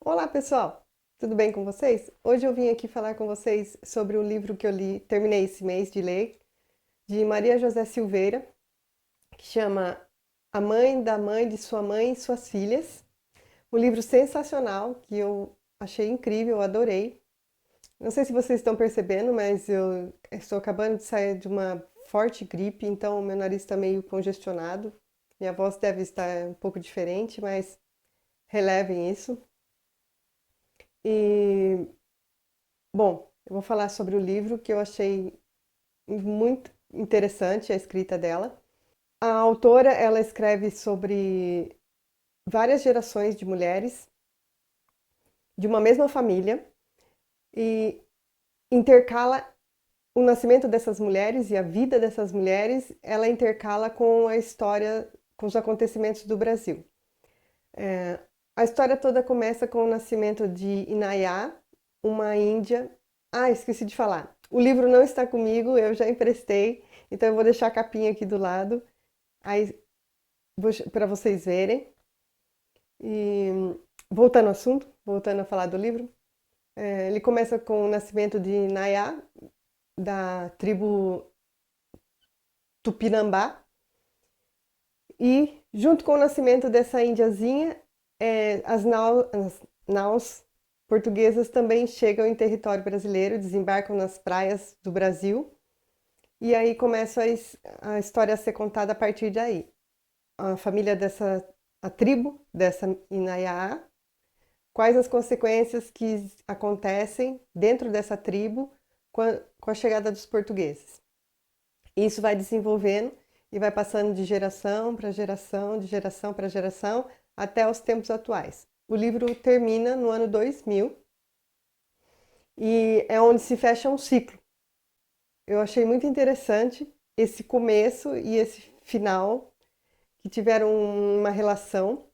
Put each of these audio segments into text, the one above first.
Olá, pessoal! Tudo bem com vocês? Hoje eu vim aqui falar com vocês sobre um livro que eu li, terminei esse mês de ler, de Maria José Silveira, que chama A Mãe de Sua Mãe e Suas Filhas. Um livro sensacional que eu achei incrível, eu adorei. Não sei se vocês estão percebendo, mas eu estou acabando de sair de uma forte gripe, então o meu nariz está meio congestionado. Minha voz deve estar um pouco diferente, mas relevem isso. E Bom, eu vou falar sobre o livro que eu achei muito interessante a escrita dela. A autora, ela escreve sobre várias gerações de mulheres de uma mesma família e intercala o nascimento dessas mulheres e a vida dessas mulheres, ela intercala com a história, com os acontecimentos do Brasil. A história toda começa com o nascimento de Inayá, uma índia. Ah, esqueci de falar. O livro não está comigo, eu já emprestei, então eu vou deixar a capinha aqui do lado, aí para vocês verem. E voltando ao assunto, voltando a falar do livro, ele começa com o nascimento de Inayá, da tribo Tupinambá, e junto com o nascimento dessa índiazinha, as naus portuguesas também chegam em território brasileiro, desembarcam nas praias do Brasil, e aí começa a história a ser contada a partir daí. A família dessa, a tribo dessa Inaiá, quais as consequências que acontecem dentro dessa tribo com a chegada dos portugueses. Isso vai desenvolvendo e vai passando de geração para geração, de geração para geração, até os tempos atuais. O livro termina no ano 2000 e é onde se fecha um ciclo. Eu achei muito interessante esse começo e esse final que tiveram uma relação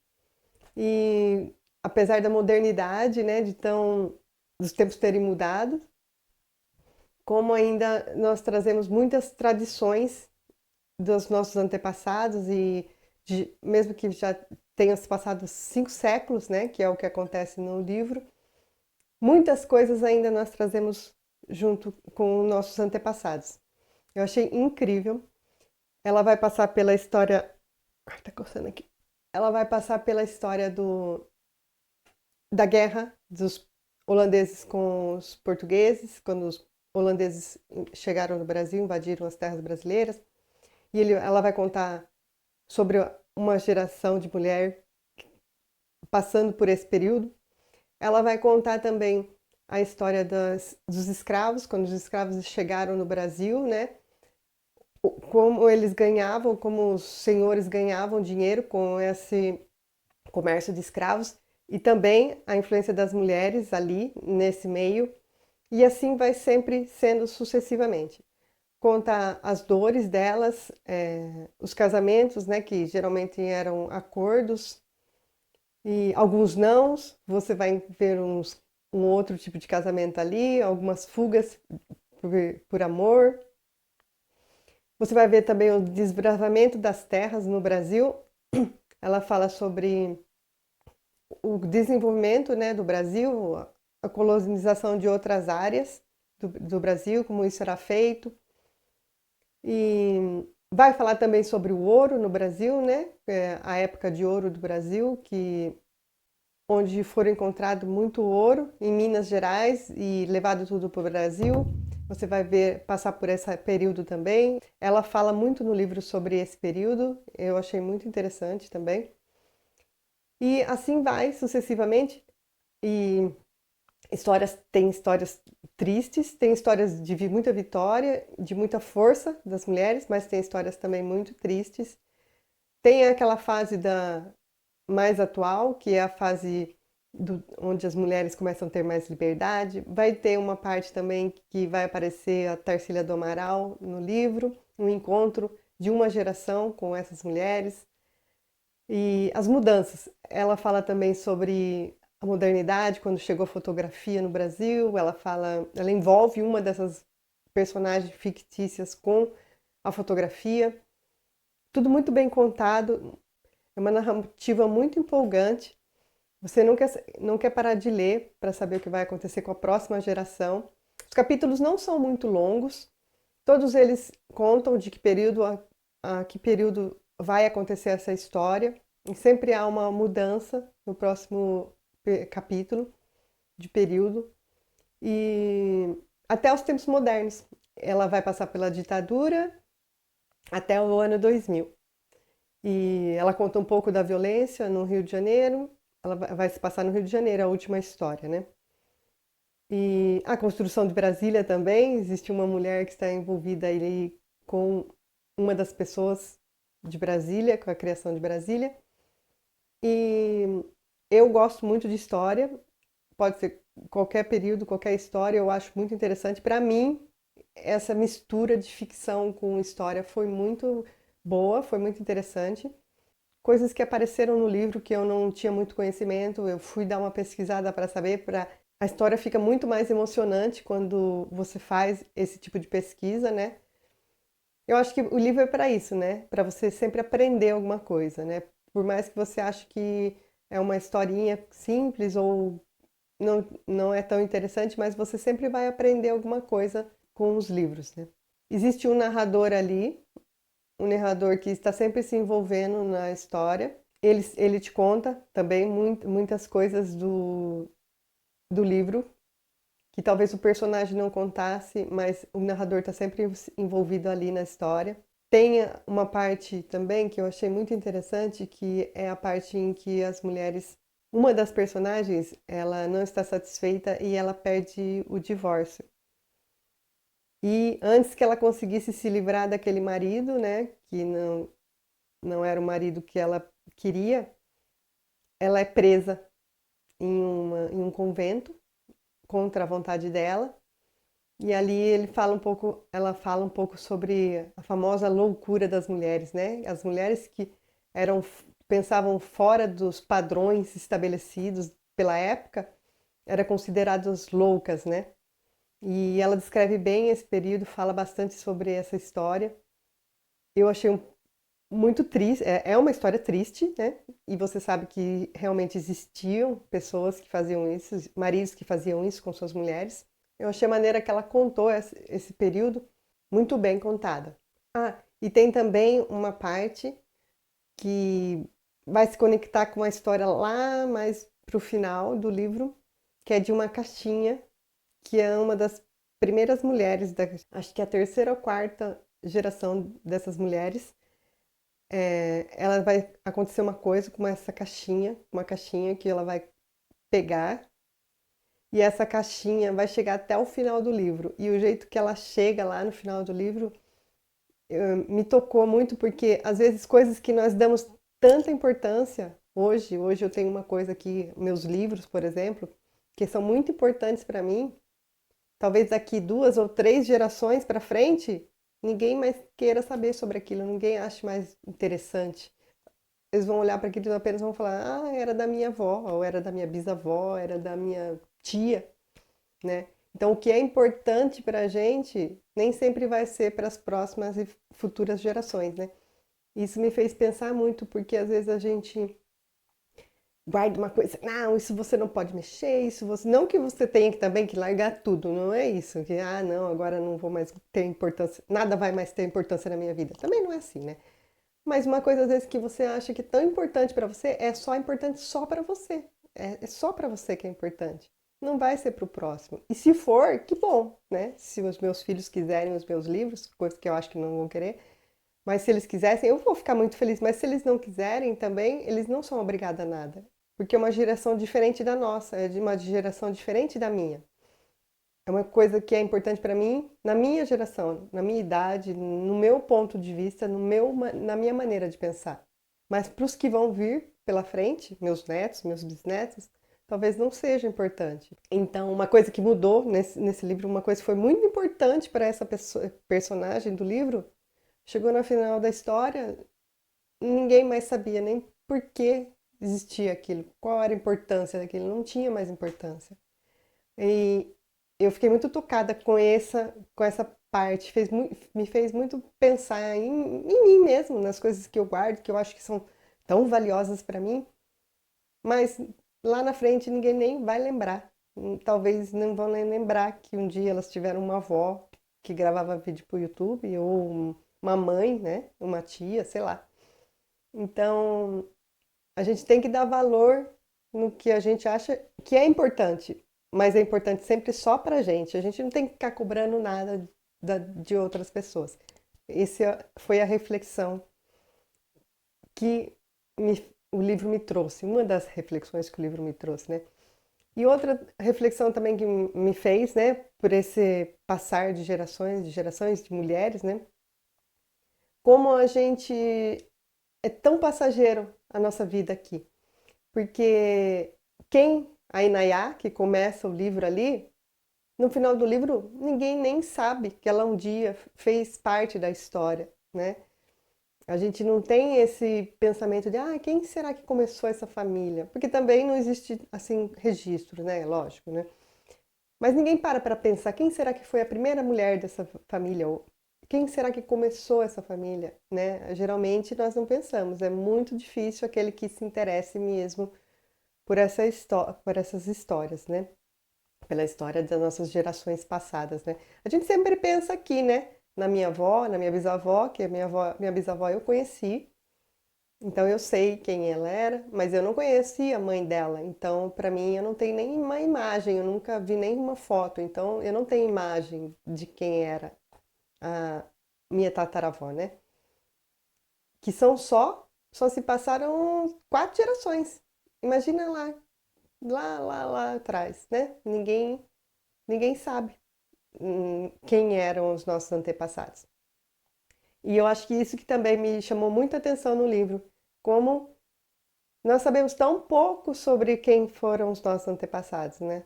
e apesar da modernidade, né, dos tempos terem mudado, como ainda nós trazemos muitas tradições dos nossos antepassados e mesmo que já tenha se passado 5 séculos, né, que é o que acontece no livro, muitas coisas ainda nós trazemos junto com nossos antepassados. Eu achei incrível. Ela vai passar pela história. Ai, tá coçando aqui. Ela vai passar pela história da guerra dos holandeses com os portugueses, quando os holandeses chegaram no Brasil, invadiram as terras brasileiras. E ela vai contar sobre uma geração de mulher passando por esse período. Ela vai contar também a história dos escravos, quando os escravos chegaram no Brasil, né? Como eles ganhavam, como os senhores ganhavam dinheiro com esse comércio de escravos e também a influência das mulheres ali nesse meio. E assim vai sempre sendo sucessivamente. Conta as dores delas, os casamentos, né, que geralmente eram acordos e alguns nãos. Você vai ver um outro tipo de casamento ali, algumas fugas por, por amor. Você vai ver também o desbravamento das terras no Brasil. Ela fala sobre o desenvolvimento, né, do Brasil, a colonização de outras áreas do Brasil, como isso era feito. E vai falar também sobre o ouro no Brasil, né? A época de ouro do Brasil, onde foram encontrado muito ouro em Minas Gerais e levado tudo para o Brasil. Você vai ver passar por esse período também. Ela fala muito no livro sobre esse período, eu achei muito interessante também. E assim vai sucessivamente. E tem histórias tristes, tem histórias de muita vitória, de muita força das mulheres, mas tem histórias também muito tristes. Tem aquela fase da mais atual, que é a fase onde as mulheres começam a ter mais liberdade. Vai ter uma parte também que vai aparecer a Tarsila do Amaral no livro, um encontro de uma geração com essas mulheres. E as mudanças. Ela fala também sobre a modernidade, quando chegou a fotografia no Brasil. Ela envolve uma dessas personagens fictícias com a fotografia. Tudo muito bem contado, é uma narrativa muito empolgante. Você não quer parar de ler para saber o que vai acontecer com a próxima geração. Os capítulos não são muito longos, todos eles contam de que período a que período vai acontecer essa história, e sempre há uma mudança no próximo capítulo de período, e até os tempos modernos. Ela vai passar pela ditadura até o ano 2000. E ela conta um pouco da violência no Rio de Janeiro. Ela vai se passar no Rio de Janeiro, a última história, né? E a construção de Brasília também. Existe uma mulher que está envolvida ali com uma das pessoas de Brasília, com a criação de Brasília. E eu gosto muito de história. Pode ser qualquer período, qualquer história. Eu acho muito interessante. Para mim, essa mistura de ficção com história foi muito boa, foi muito interessante. Coisas que apareceram no livro que eu não tinha muito conhecimento, eu fui dar uma pesquisada para saber, a história fica muito mais emocionante quando você faz esse tipo de pesquisa, né? Eu acho que o livro é para isso, né? Para você sempre aprender alguma coisa, né? Por mais que você ache que é uma historinha simples ou não é tão interessante, mas você sempre vai aprender alguma coisa com os livros, né? Existe um narrador ali, um narrador que está sempre se envolvendo na história. Ele te conta também muitas coisas do livro, que talvez o personagem não contasse, mas o narrador está sempre envolvido ali na história. Tem uma parte também que eu achei muito interessante, que é a parte em que as mulheres, uma das personagens, ela não está satisfeita e ela pede o divórcio. E antes que ela conseguisse se livrar daquele marido, né, que não era o marido que ela queria, ela é presa em um convento contra a vontade dela. E ali ela fala um pouco sobre a famosa loucura das mulheres, né? As mulheres que pensavam fora dos padrões estabelecidos pela época, eram consideradas loucas, né? E ela descreve bem esse período, fala bastante sobre essa história. Eu achei muito triste, é uma história triste, né? E você sabe que realmente existiam pessoas que faziam isso, maridos que faziam isso com suas mulheres. Eu achei a maneira que ela contou esse período muito bem contada. Ah, e tem também uma parte que vai se conectar com a história lá mais pro final do livro, que é de uma caixinha, que é uma das primeiras mulheres, acho que é a terceira ou quarta geração dessas mulheres. Ela vai acontecer uma coisa com essa caixinha, uma caixinha que ela vai pegar, e essa caixinha vai chegar até o final do livro. E o jeito que ela chega lá no final do livro me tocou muito, porque às vezes coisas que nós damos tanta importância hoje eu tenho uma coisa aqui, meus livros, por exemplo, que são muito importantes para mim. Talvez daqui 2 ou 3 gerações para frente, ninguém mais queira saber sobre aquilo, ninguém ache mais interessante. Eles vão olhar para aquilo e apenas vão falar: ah, era da minha avó, ou era da minha bisavó, era da minha tia, né? Então, o que é importante para a gente nem sempre vai ser para as próximas e futuras gerações, né? Isso me fez pensar muito, porque às vezes a gente guarda uma coisa, não, isso você não pode mexer, isso você. Não que você tenha que também que largar tudo, não é isso, que, ah, não, agora não vou mais ter importância, nada vai mais ter importância na minha vida. Também não é assim, né? Mas uma coisa às vezes que você acha que é tão importante para você é só importante só para você. É só para você que é importante. Não vai ser para o próximo. E se for, que bom, né? Se os meus filhos quiserem os meus livros, coisa que eu acho que não vão querer, mas se eles quisessem, eu vou ficar muito feliz. Mas se eles não quiserem também, eles não são obrigados a nada. Porque é uma geração diferente da nossa, é de uma geração diferente da minha. É uma coisa que é importante para mim, na minha geração, na minha idade, no meu ponto de vista, na minha maneira de pensar. Mas para os que vão vir pela frente, meus netos, meus bisnetos, talvez não seja importante. Então, uma coisa que mudou nesse livro, uma coisa que foi muito importante para essa personagem do livro, chegou no final da história, ninguém mais sabia nem por que existia aquilo, qual era a importância daquilo, não tinha mais importância. E eu fiquei muito tocada com essa parte, me fez muito pensar em mim mesmo, nas coisas que eu guardo, que eu acho que são tão valiosas para mim, mas lá na frente ninguém nem vai lembrar. Talvez não vão nem lembrar que um dia elas tiveram uma avó que gravava vídeo para o YouTube, ou uma mãe, né? Uma tia, sei lá. Então, a gente tem que dar valor no que a gente acha que é importante, mas é importante sempre só pra gente. A gente não tem que ficar cobrando nada de outras pessoas. Essa foi a reflexão que o livro me trouxe, uma das reflexões que o livro me trouxe, né? E outra reflexão também que me fez, né, por esse passar de gerações de mulheres, né? Como a gente é tão passageiro a nossa vida aqui. Porque a Inayá, que começa o livro ali, no final do livro, ninguém nem sabe que ela um dia fez parte da história, né? A gente não tem esse pensamento de, quem será que começou essa família? Porque também não existe, assim, registro, né? Lógico, né? Mas ninguém para pensar quem será que foi a primeira mulher dessa família? Ou quem será que começou essa família, né? Geralmente nós não pensamos, é muito difícil aquele que se interesse mesmo por essas histórias, né? Pela história das nossas gerações passadas, né? A gente sempre pensa aqui, né? Na minha avó, na minha bisavó, que a minha bisavó eu conheci, então eu sei quem ela era, mas eu não conheci a mãe dela. Então, para mim, eu não tenho nenhuma imagem, eu nunca vi nenhuma foto, então eu não tenho imagem de quem era a minha tataravó, né? Que só se passaram 4 gerações. Imagina lá atrás, né? Ninguém sabe quem eram os nossos antepassados. E eu acho que isso que também me chamou muita atenção no livro, como nós sabemos tão pouco sobre quem foram os nossos antepassados, né?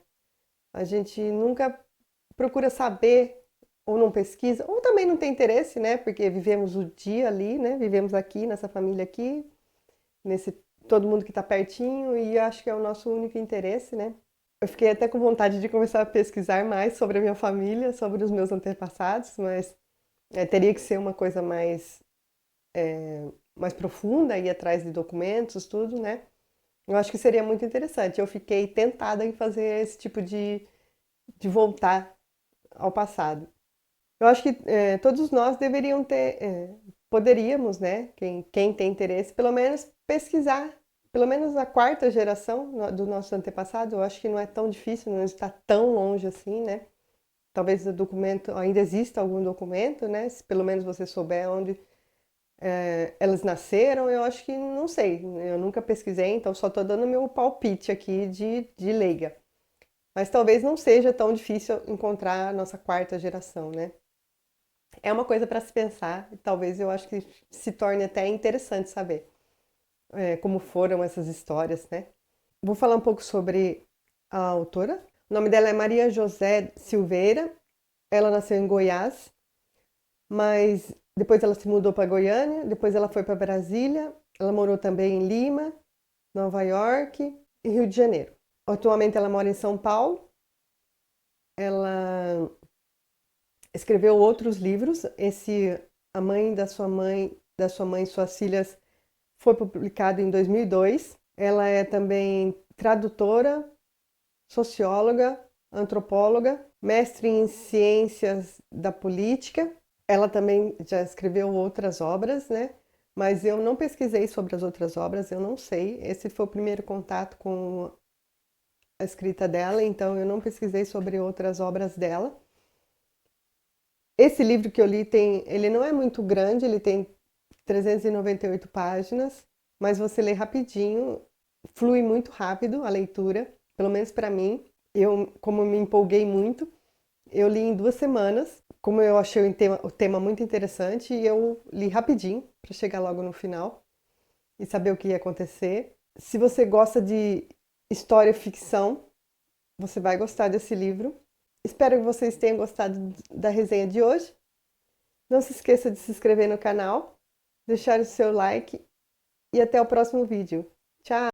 A gente nunca procura saber ou não pesquisa, ou também não tem interesse, né? Porque vivemos o dia ali, né? Vivemos aqui, nessa família aqui, nesse todo mundo que está pertinho, e acho que é o nosso único interesse, né? Eu fiquei até com vontade de começar a pesquisar mais sobre a minha família, sobre os meus antepassados, mas teria que ser uma coisa mais profunda, ir atrás de documentos, tudo, né? Eu acho que seria muito interessante. Eu fiquei tentada em fazer esse tipo de voltar ao passado. Eu acho que todos nós poderíamos, né? Quem tem interesse, pelo menos pesquisar, pelo menos a quarta geração do nosso antepassado. Eu acho que não é tão difícil, não está tão longe assim, né? Talvez o documento, ainda exista algum documento, né? Se pelo menos você souber onde elas nasceram, eu acho que não sei. Eu nunca pesquisei, então só estou dando meu palpite aqui de leiga. Mas talvez não seja tão difícil encontrar a nossa quarta geração, né? É uma coisa para se pensar, e talvez eu acho que se torne até interessante saber como foram essas histórias, né? Vou falar um pouco sobre a autora. O nome dela é Maria José Silveira. Ela nasceu em Goiás, mas depois ela se mudou para Goiânia, depois ela foi para Brasília, ela morou também em Lima, Nova York e Rio de Janeiro. Atualmente ela mora em São Paulo. Ela escreveu outros livros. Esse A Mãe da Sua Mãe e Suas Filhas foi publicado em 2002. Ela é também tradutora, socióloga, antropóloga, mestre em ciências da política. Ela também já escreveu outras obras, né? Mas eu não pesquisei sobre as outras obras, eu não sei. Esse foi o primeiro contato com a escrita dela, então eu não pesquisei sobre outras obras dela. Esse livro que eu li ele não é muito grande, ele tem 398 páginas, mas você lê rapidinho, flui muito rápido a leitura, pelo menos para mim. Como me empolguei muito, eu li em 2 semanas, como eu achei o tema muito interessante, e eu li rapidinho para chegar logo no final e saber o que ia acontecer. Se você gosta de história e ficção, você vai gostar desse livro. Espero que vocês tenham gostado da resenha de hoje. Não se esqueça de se inscrever no canal, deixar o seu like e até o próximo vídeo. Tchau!